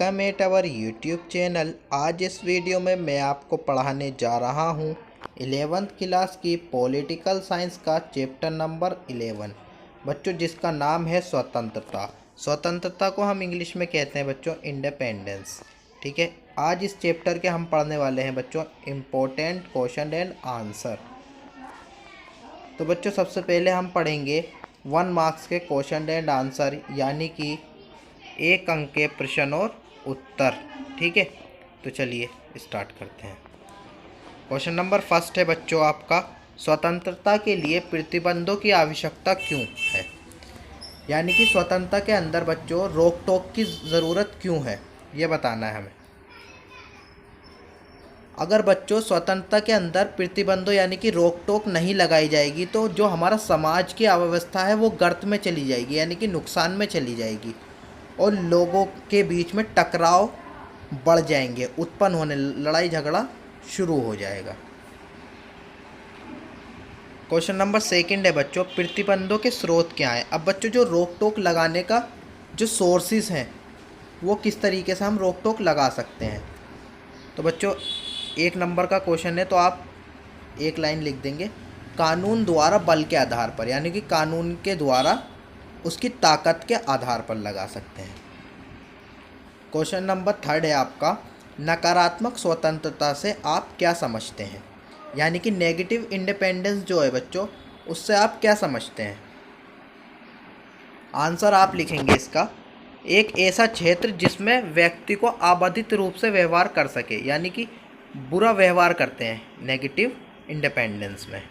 Welcome at our YouTube channel. आज इस video में मैं आपको पढ़ाने जा रहा हूँ 11th क्लास की पॉलिटिकल साइंस का चैप्टर नंबर 11 बच्चों, जिसका नाम है स्वतंत्रता। स्वतंत्रता को हम इंग्लिश में कहते हैं बच्चों इंडिपेंडेंस। ठीक है, आज इस चैप्टर के हम पढ़ने वाले हैं बच्चों इम्पोर्टेंट क्वेश्चन एंड आंसर। तो बच्चों सबसे पहले हम पढ़ेंगे 1 मार्क्स के क्वेश्चन एंड आंसर, यानी कि 1 अंक के प्रश्न और उत्तर। ठीक है, तो चलिए स्टार्ट करते हैं। क्वेश्चन नंबर फर्स्ट है बच्चों आपका, स्वतंत्रता के लिए प्रतिबंधों की आवश्यकता क्यों है। यानी कि स्वतंत्रता के अंदर बच्चों रोक टोक की ज़रूरत क्यों है, ये बताना है हमें। अगर बच्चों स्वतंत्रता के अंदर प्रतिबंधों यानी कि रोक टोक नहीं लगाई जाएगी तो जो हमारा समाज की अव्यवस्था है वो गर्त में चली जाएगी, यानी कि नुकसान में चली जाएगी और लोगों के बीच में टकराव बढ़ जाएंगे, उत्पन्न होने, लड़ाई झगड़ा शुरू हो जाएगा। क्वेश्चन नंबर सेकंड है बच्चों, प्रतिबंधों के स्रोत क्या हैं। अब बच्चों जो रोक टोक लगाने का जो सोर्सेज हैं वो किस तरीके से हम रोक टोक लगा सकते हैं। तो बच्चों 1 नंबर का क्वेश्चन है, तो आप एक लाइन लिख देंगे, कानून द्वारा बल के आधार पर, यानी कि कानून के द्वारा उसकी ताकत के आधार पर लगा सकते हैं। क्वेश्चन नंबर थर्ड है आपका, नकारात्मक स्वतंत्रता से आप क्या समझते हैं। यानी कि नेगेटिव इंडिपेंडेंस जो है बच्चों, उससे आप क्या समझते हैं। आंसर आप लिखेंगे इसका, एक ऐसा क्षेत्र जिसमें व्यक्ति को अबाधित रूप से व्यवहार कर सके, यानी कि बुरा व्यवहार करते हैं नेगेटिव इंडिपेंडेंस में।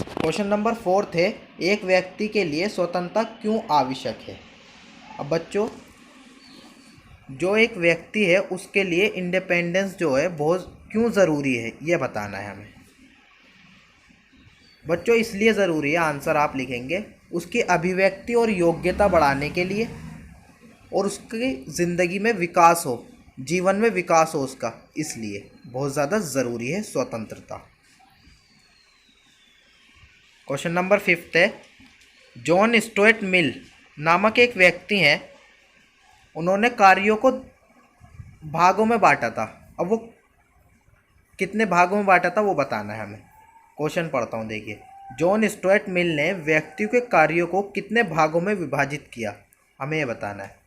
क्वेश्चन नंबर फोर्थ है, एक व्यक्ति के लिए स्वतंत्रता क्यों आवश्यक है। अब बच्चों जो एक व्यक्ति है उसके लिए इंडिपेंडेंस जो है बहुत क्यों ज़रूरी है, ये बताना है हमें। बच्चों इसलिए ज़रूरी है, आंसर आप लिखेंगे, उसकी अभिव्यक्ति और योग्यता बढ़ाने के लिए और उसकी ज़िंदगी में विकास हो, जीवन में विकास हो उसका, इसलिए बहुत ज़्यादा ज़रूरी है स्वतंत्रता। क्वेश्चन नंबर फिफ्थ है, जॉन स्टुअर्ट मिल नामक एक व्यक्ति हैं, उन्होंने कार्यों को भागों में बांटा था। अब वो कितने भागों में बांटा था वो बताना है हमें। क्वेश्चन पढ़ता हूँ, देखिए, जॉन स्टुअर्ट मिल ने व्यक्तियों के कार्यों को कितने भागों में विभाजित किया, हमें ये बताना है।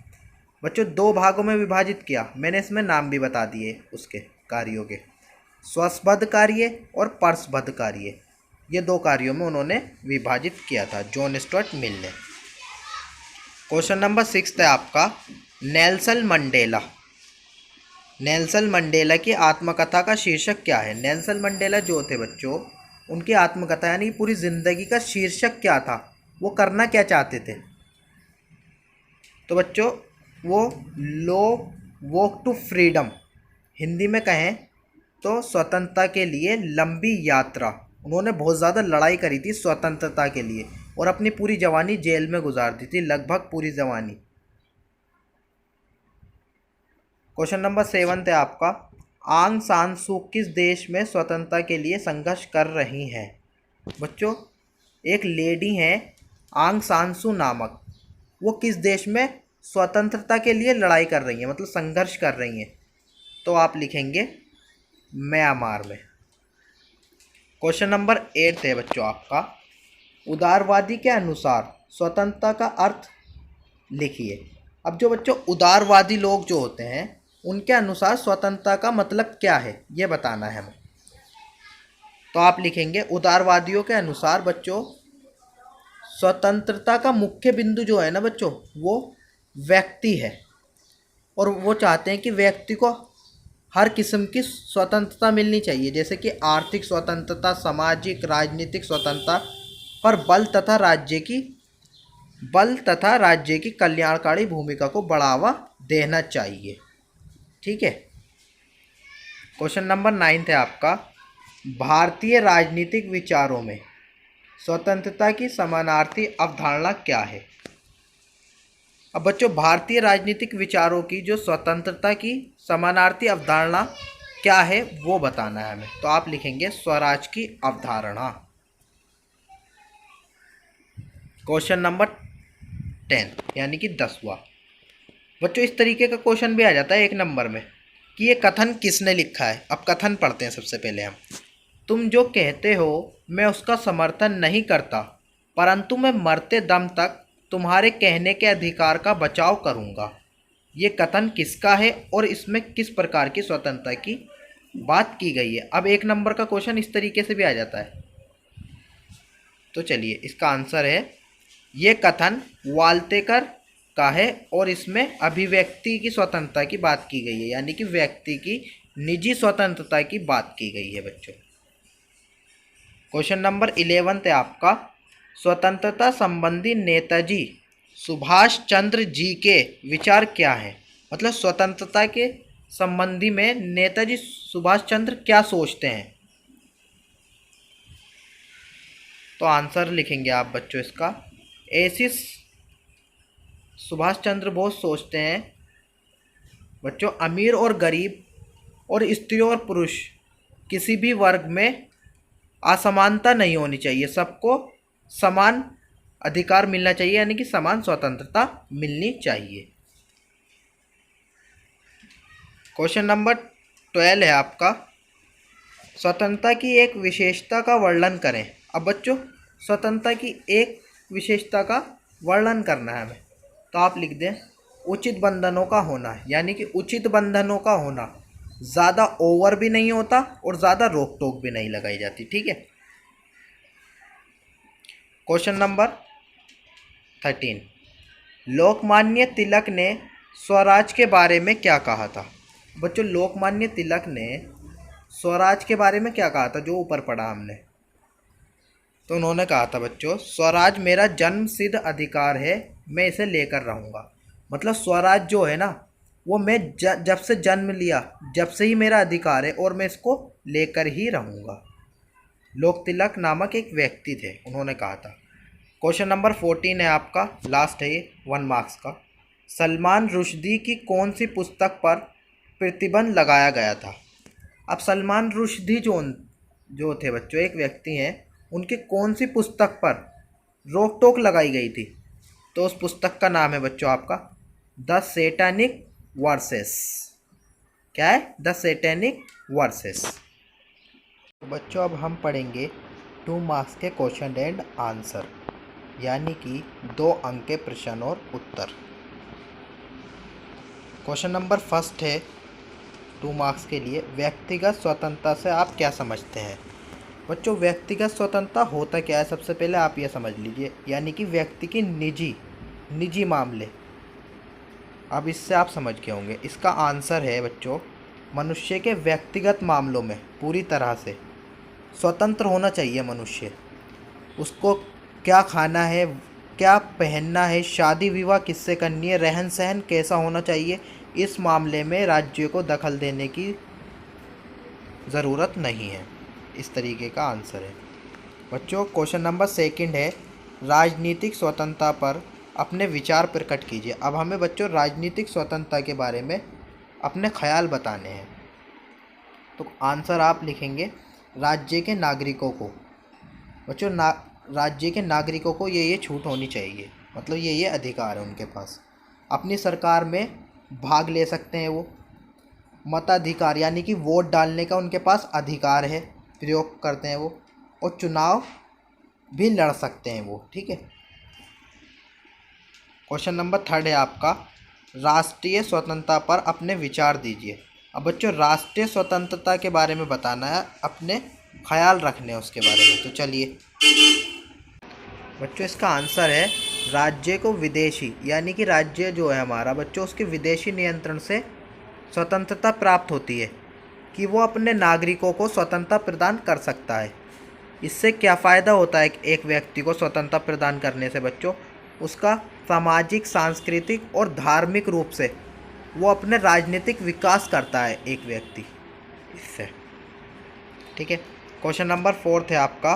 बच्चों 2 भागों में विभाजित किया, मैंने इसमें नाम भी बता दिए उसके कार्यों के, स्वशबद्ध कार्य और परसबद्ध कार्य। ये 2 कार्यों में उन्होंने विभाजित किया था जॉन स्टुअर्ट मिल ने। क्वेश्चन नंबर 6 है आपका, नेल्सन मंडेला। नेल्सन मंडेला की आत्मकथा का शीर्षक क्या है। नेल्सन मंडेला जो थे बच्चों, उनकी आत्मकथा यानी पूरी ज़िंदगी का शीर्षक क्या था, वो करना क्या चाहते थे। तो बच्चों वो लो वॉक टू फ्रीडम, हिंदी में कहें तो स्वतंत्रता के लिए लंबी यात्रा। उन्होंने बहुत ज़्यादा लड़ाई करी थी स्वतंत्रता के लिए और अपनी पूरी जवानी जेल में गुजार दी थी, लगभग पूरी जवानी। क्वेश्चन नंबर 7 है आपका, आंग सान सू किस देश में स्वतंत्रता के लिए संघर्ष कर रही हैं। बच्चों एक लेडी हैं आंग सान सू नामक, वो किस देश में स्वतंत्रता के लिए लड़ाई कर रही हैं, मतलब संघर्ष कर रही हैं। तो आप लिखेंगे म्यांमार में। क्वेश्चन नंबर 8 है बच्चों आपका, उदारवादी के अनुसार स्वतंत्रता का अर्थ लिखिए। अब जो बच्चों उदारवादी लोग जो होते हैं उनके अनुसार स्वतंत्रता का मतलब क्या है, ये बताना है हमें। तो आप लिखेंगे, उदारवादियों के अनुसार बच्चों स्वतंत्रता का मुख्य बिंदु जो है ना बच्चों, वो व्यक्ति है और वो चाहते हैं कि व्यक्ति को हर किस्म की स्वतंत्रता मिलनी चाहिए, जैसे कि आर्थिक स्वतंत्रता, सामाजिक राजनीतिक स्वतंत्रता, पर बल तथा राज्य की कल्याणकारी भूमिका को बढ़ावा देना चाहिए। ठीक है। क्वेश्चन नंबर 9 है आपका, भारतीय राजनीतिक विचारों में स्वतंत्रता की समानार्थी अवधारणा क्या है। अब बच्चों भारतीय राजनीतिक विचारों की जो स्वतंत्रता की समानार्थी अवधारणा क्या है वो बताना है हमें। तो आप लिखेंगे स्वराज की अवधारणा। क्वेश्चन नंबर 10 यानी कि 10वां, बच्चों इस तरीके का क्वेश्चन भी आ जाता है 1 नंबर में कि ये कथन किसने लिखा है। अब कथन पढ़ते हैं सबसे पहले हम। तुम जो कहते हो मैं उसका समर्थन नहीं करता, परंतु मैं मरते दम तक तुम्हारे कहने के अधिकार का बचाव करूंगा। ये कथन किसका है और इसमें किस प्रकार की स्वतंत्रता की बात की गई है। अब 1 नंबर का क्वेश्चन इस तरीके से भी आ जाता है। तो चलिए इसका आंसर है, ये कथन वाल्टेकर का है और इसमें अभिव्यक्ति की स्वतंत्रता की बात की गई है, यानी कि व्यक्ति की निजी स्वतंत्रता की बात की गई है बच्चों। क्वेश्चन नंबर 11 है आपका, स्वतंत्रता संबंधी नेताजी सुभाष चंद्र जी के विचार क्या हैं। मतलब स्वतंत्रता के संबंधी में नेताजी सुभाष चंद्र क्या सोचते हैं। तो आंसर लिखेंगे आप बच्चों इसका, ऐसी सुभाष चंद्र बोस सोचते हैं बच्चों, अमीर और गरीब और स्त्री और पुरुष किसी भी वर्ग में असमानता नहीं होनी चाहिए, सबको समान अधिकार मिलना चाहिए, यानी कि समान स्वतंत्रता मिलनी चाहिए। क्वेश्चन नंबर 12 है आपका, स्वतंत्रता की एक विशेषता का वर्णन करें। अब बच्चों स्वतंत्रता की एक विशेषता का वर्णन करना है हमें, तो आप लिख दें उचित बंधनों का होना, यानी कि उचित बंधनों का होना, ज़्यादा ओवर भी नहीं होता और ज़्यादा रोक टोक भी नहीं लगाई जाती। ठीक है। क्वेश्चन नंबर 13, लोकमान्य तिलक ने स्वराज के बारे में क्या कहा था। बच्चों लोकमान्य तिलक ने स्वराज के बारे में क्या कहा था, जो ऊपर पढ़ा हमने। तो उन्होंने कहा था बच्चों, स्वराज मेरा जन्म सिद्ध अधिकार है, मैं इसे लेकर रहूँगा। मतलब स्वराज जो है ना, वो मैं जब से जन्म लिया, जब से ही मेरा अधिकार है और मैं इसको लेकर ही रहूँगा। लोक तिलक नामक एक व्यक्ति थे, उन्होंने कहा था। क्वेश्चन नंबर 14 है आपका, लास्ट है ये 1 मार्क्स का, सलमान रुश्दी की कौन सी पुस्तक पर प्रतिबंध लगाया गया था। अब सलमान रुश्दी जो थे बच्चों, एक व्यक्ति हैं, उनकी कौन सी पुस्तक पर रोक टोक लगाई गई थी। तो उस पुस्तक का नाम है बच्चों आपका द सैटेनिक वर्सेस। क्या है? The satanic versus. बच्चों अब हम पढ़ेंगे 2 मार्क्स के क्वेश्चन एंड आंसर, यानी कि 2 अंक के प्रश्न और उत्तर। क्वेश्चन नंबर 1 है 2 मार्क्स के लिए, व्यक्तिगत स्वतंत्रता से आप क्या समझते हैं। बच्चों व्यक्तिगत स्वतंत्रता होता क्या है, सबसे पहले आप ये समझ लीजिए, यानी कि व्यक्ति की निजी मामले। अब इससे आप समझ गए होंगे। इसका आंसर है बच्चों, मनुष्य के व्यक्तिगत मामलों में पूरी तरह से स्वतंत्र होना चाहिए मनुष्य। उसको क्या खाना है, क्या पहनना है, शादी विवाह किससे करनी है, रहन सहन कैसा होना चाहिए, इस मामले में राज्य को दखल देने की ज़रूरत नहीं है। इस तरीके का आंसर है बच्चों। क्वेश्चन नंबर 2 है, राजनीतिक स्वतंत्रता पर अपने विचार प्रकट कीजिए। अब हमें बच्चों राजनीतिक स्वतंत्रता के बारे में अपने ख्याल बताने हैं। तो आंसर आप लिखेंगे, राज्य के नागरिकों को बच्चों राज्य के नागरिकों को ये छूट होनी चाहिए, मतलब ये अधिकार है उनके पास। अपनी सरकार में भाग ले सकते हैं वो, मताधिकार यानी कि वोट डालने का उनके पास अधिकार है, प्रयोग करते हैं वो, और चुनाव भी लड़ सकते हैं वो। ठीक है। क्वेश्चन नंबर 3 है आपका, राष्ट्रीय स्वतंत्रता पर अपने विचार दीजिए। अब बच्चों राष्ट्रीय स्वतंत्रता के बारे में बताना है, अपने ख्याल रखने हैं उसके बारे में। तो चलिए बच्चों इसका आंसर है, राज्य को विदेशी, यानी कि राज्य जो है हमारा बच्चों, उसके विदेशी नियंत्रण से स्वतंत्रता प्राप्त होती है कि वो अपने नागरिकों को स्वतंत्रता प्रदान कर सकता है। इससे क्या फ़ायदा होता है एक व्यक्ति को स्वतंत्रता प्रदान करने से बच्चों, उसका सामाजिक, सांस्कृतिक और धार्मिक रूप से वो अपने राजनीतिक विकास करता है एक व्यक्ति इससे। ठीक है। क्वेश्चन नंबर 4 है आपका,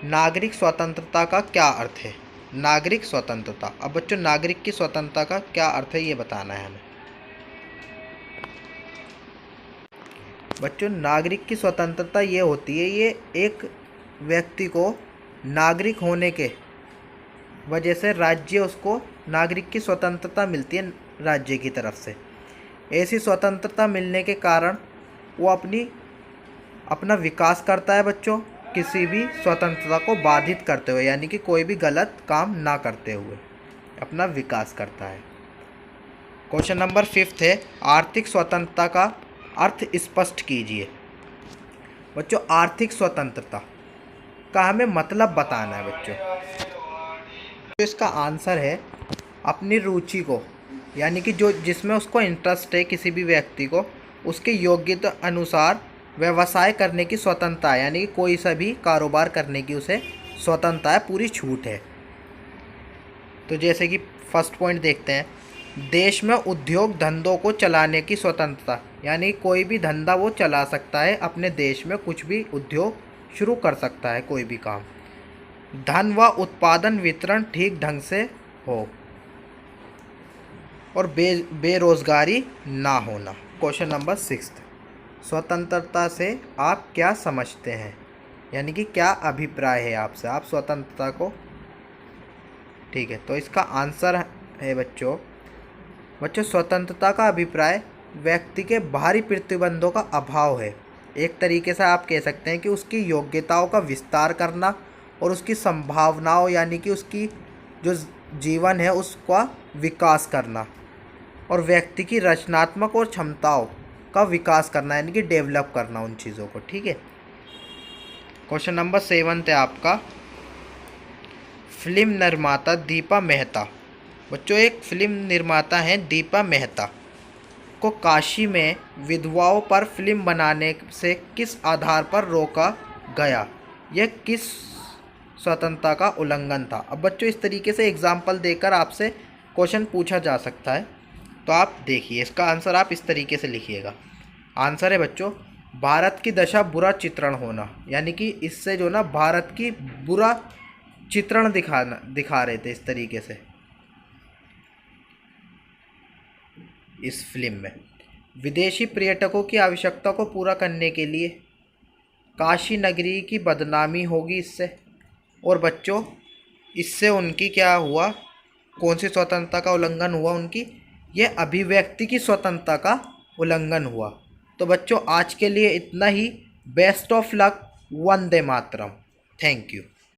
नागरिक स्वतंत्रता का क्या अर्थ है। नागरिक स्वतंत्रता। अब बच्चों नागरिक की स्वतंत्रता का क्या अर्थ है ये बताना है हमें। बच्चों नागरिक की स्वतंत्रता ये होती है, ये एक व्यक्ति को नागरिक होने के वजह से राज्य उसको नागरिक की स्वतंत्रता मिलती है, राज्य की तरफ से। ऐसी स्वतंत्रता मिलने के कारण वो अपना विकास करता है बच्चों, किसी भी स्वतंत्रता को बाधित करते हुए, यानी कि कोई भी गलत काम ना करते हुए अपना विकास करता है। क्वेश्चन नंबर 5 है, आर्थिक स्वतंत्रता का अर्थ स्पष्ट कीजिए। बच्चों आर्थिक स्वतंत्रता का हमें मतलब बताना है बच्चों। तो इसका आंसर है अपनी रुचि को, यानी कि जो जिसमें उसको इंटरेस्ट है किसी भी व्यक्ति को, उसके योग्यता अनुसार व्यवसाय करने की स्वतंत्रता है, यानी कि कोई सा भी कारोबार करने की उसे स्वतंत्रता है, पूरी छूट है। तो जैसे कि फर्स्ट पॉइंट देखते हैं, देश में उद्योग धंधों को चलाने की स्वतंत्रता, यानी कोई भी धंधा वो चला सकता है अपने देश में, कुछ भी उद्योग शुरू कर सकता है, कोई भी काम। धन व उत्पादन वितरण ठीक ढंग से हो और बेरोजगारी ना होना। क्वेश्चन नंबर 6, स्वतंत्रता से आप क्या समझते हैं, यानी कि क्या अभिप्राय है आपसे, आप स्वतंत्रता को, ठीक है। तो इसका आंसर है बच्चों स्वतंत्रता का अभिप्राय व्यक्ति के बाहरी प्रतिबंधों का अभाव है। एक तरीके से आप कह सकते हैं कि उसकी योग्यताओं का विस्तार करना और उसकी संभावनाओं, यानी कि उसकी जो जीवन है उसका विकास करना, और व्यक्ति की रचनात्मक और क्षमताओं का विकास करना, यानी कि डेवलप करना उन चीज़ों को, ठीक है। क्वेश्चन नंबर 7 है आपका, फिल्म निर्माता दीपा मेहता। बच्चों एक फिल्म निर्माता हैं दीपा मेहता को काशी में विधवाओं पर फिल्म बनाने से किस आधार पर रोका गया, यह किस स्वतंत्रता का उल्लंघन था। अब बच्चों इस तरीके से एग्जाम्पल देकर आपसे क्वेश्चन पूछा जा सकता है, तो आप देखिए इसका आंसर आप इस तरीके से लिखिएगा। आंसर है बच्चों, भारत की दशा बुरा चित्रण होना, यानी कि इससे जो ना भारत की बुरा चित्रण दिखा रहे थे इस तरीके से इस फिल्म में। विदेशी पर्यटकों की आवश्यकता को पूरा करने के लिए काशी नगरी की बदनामी होगी इससे, और बच्चों इससे उनकी क्या हुआ, कौन सी स्वतंत्रता का उल्लंघन हुआ उनकी, यह अभिव्यक्ति की स्वतंत्रता का उल्लंघन हुआ। तो बच्चों आज के लिए इतना ही। Best of luck, Vande Mataram. Thank you.